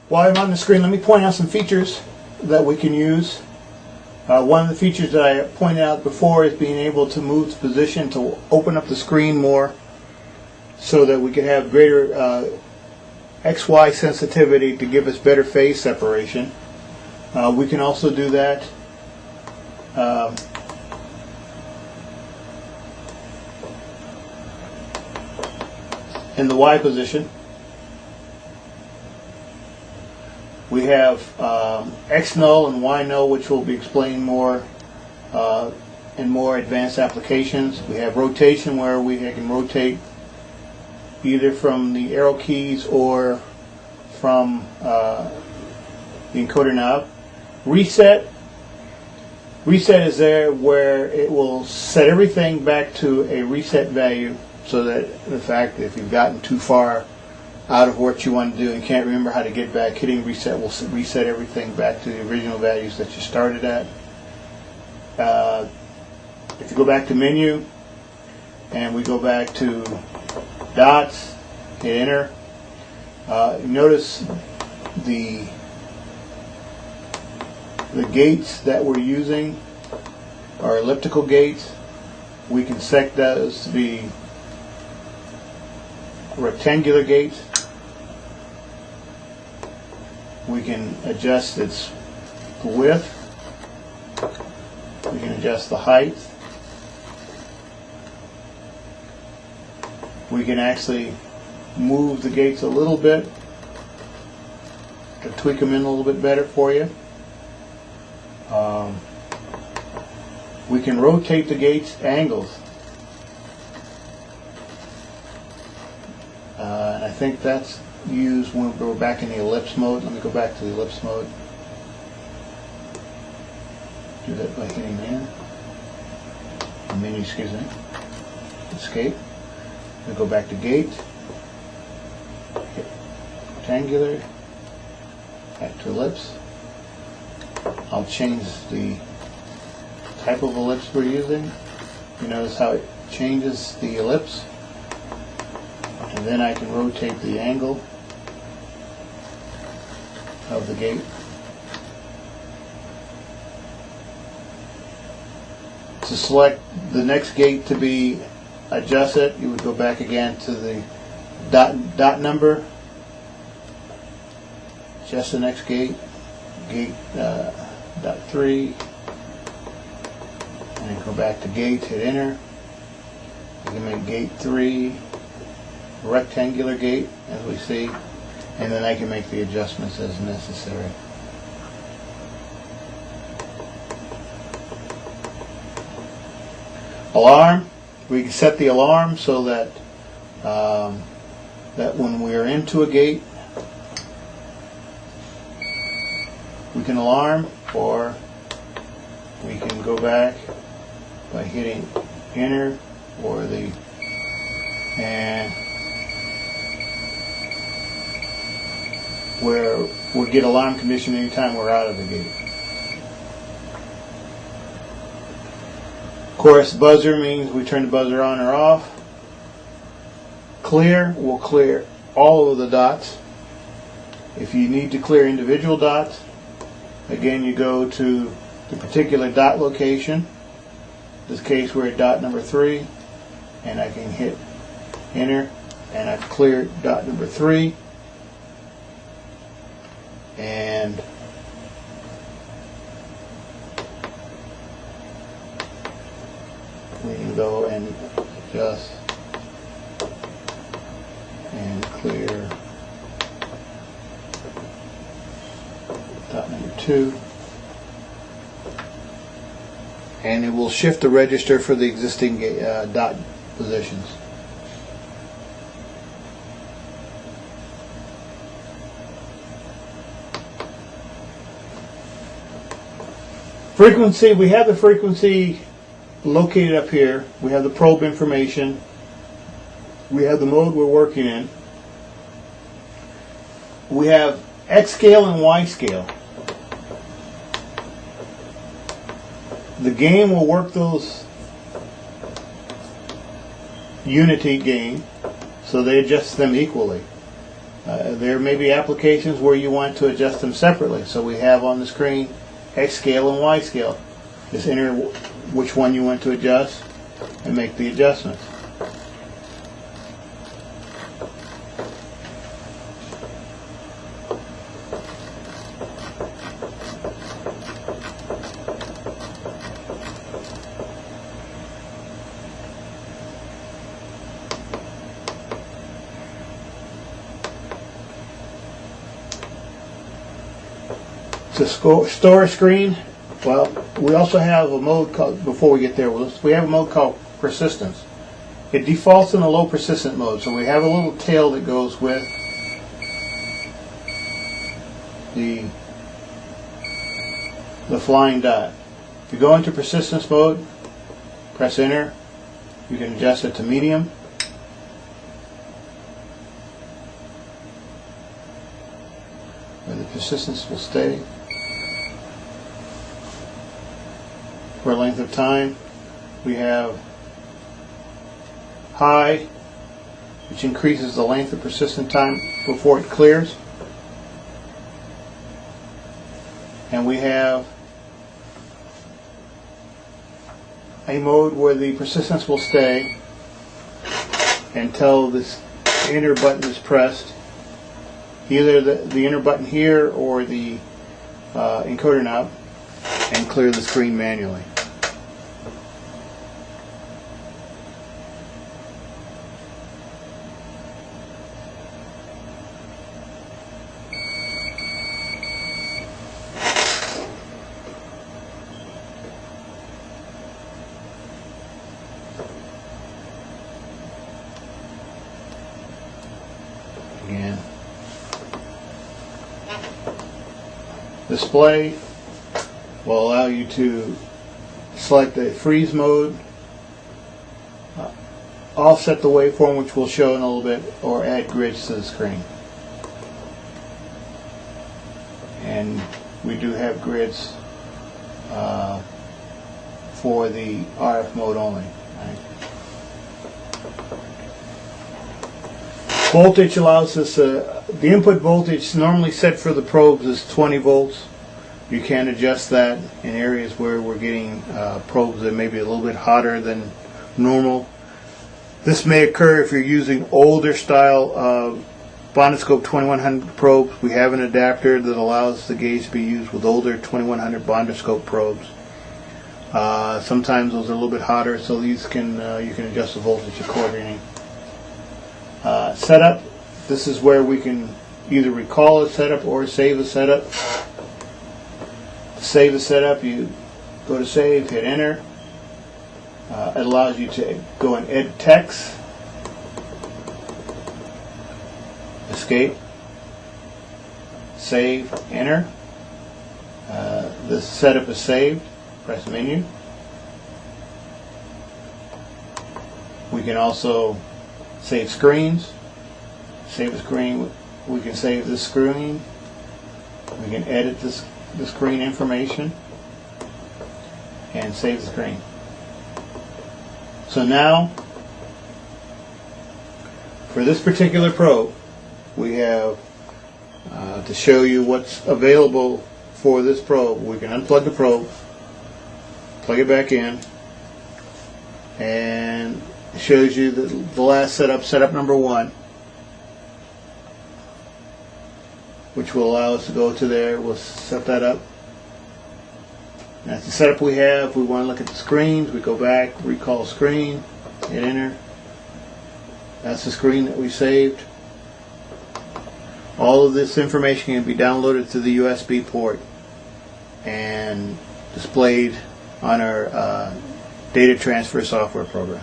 While I'm on the screen, let me point out some features that we can use. One of the features that I pointed out before is being able to move the position to open up the screen more so that we can have greater XY sensitivity to give us better phase separation. We can also do that in the Y position. We have X null and Y null, which will be explained more in more advanced applications. We have rotation, where we can rotate either from the arrow keys or from the encoder knob. Reset is there where it will set everything back to a reset value, so that in fact if you've gotten too far out of what you want to do and can't remember how to get back, hitting reset will reset everything back to the original values that you started at. If you go back to menu and we go back to dots, hit enter, notice the gates that we're using are elliptical gates. We can set those to be rectangular gates. We can adjust its width. We can adjust the height. We can actually move the gates a little bit to tweak them in a little bit better for you. We can rotate the gates angles. And I think that's used when we're back in the ellipse mode. Let me go back to the ellipse mode. Do that by hitting menu, excuse me, escape. We go back to gate, hit rectangular, back to ellipse. I'll change the type of ellipse we're using. You notice how it changes the ellipse, and then I can rotate the angle of the gate. To select the next gate to be adjusted, you would go back again to the dot number, adjust the next gate, dot 3, and then go back to gate, hit enter. You can make gate 3 a rectangular gate, as we see, and then I can make the adjustments as necessary. Alarm. We can set the alarm so that that when we're into a gate, we can alarm, or we can go back by hitting enter or and where we'll get alarm condition anytime we're out of the gate. Of course, buzzer means we turn the buzzer on or off. Clear will clear all of the dots. If you need to clear individual dots, again you go to the particular dot location. In this case we're at dot number 3, and I can hit enter, and I've cleared dot number 3. And we can go and adjust and clear dot number 2, and it will shift the register for the existing dot positions. Frequency, we have the frequency located up here. We have the probe information. We have the mode we're working in. We have X scale and Y scale. The game will work those unity gain, so they adjust them equally. There may be applications where you want to adjust them separately. So we have on the screen X scale and Y scale. Just enter which one you want to adjust and make the adjustments. To store a screen, well, we also have a mode called, before we get there, we have a mode called persistence. It defaults in a low persistent mode, so we have a little tail that goes with the flying dot. If you go into persistence mode, press enter, you can adjust it to medium. And the persistence will stay for a length of time. We have high, which increases the length of persistent time before it clears. And we have a mode where the persistence will stay until this enter button is pressed. Either the enter button here or the encoder knob, and clear the screen manually. Again. Display will allow you to select the freeze mode, offset the waveform, which we'll show in a little bit, or add grids to the screen. And we do have grids for the RF mode only. Right? Voltage allows us, the input voltage normally set for the probes is 20 volts. You can adjust that in areas where we're getting probes that may be a little bit hotter than normal. This may occur if you're using older style Bondascope 2100 probes. We have an adapter that allows the gauge to be used with older 2100 Bondascope probes. Sometimes those are a little bit hotter, so these can you can adjust the voltage accordingly. Setup. This is where we can either recall a setup or save a setup. To save a setup, you go to save, hit enter. It allows you to go and edit text, escape, save, enter. This setup is saved. Press menu. We can also save screens. Save a screen. We can save this screen. We can edit the screen information and save the screen. So now, for this particular probe, we have to show you what's available for this probe. We can unplug the probe, plug it back in, and it shows you the last setup number 1, which will allow us to go to there. We'll set that up. That's the setup we have. If we want to look at the screens, we go back, recall screen, hit enter. That's the screen that we saved. All of this information can be downloaded to the USB port and displayed on our data transfer software program.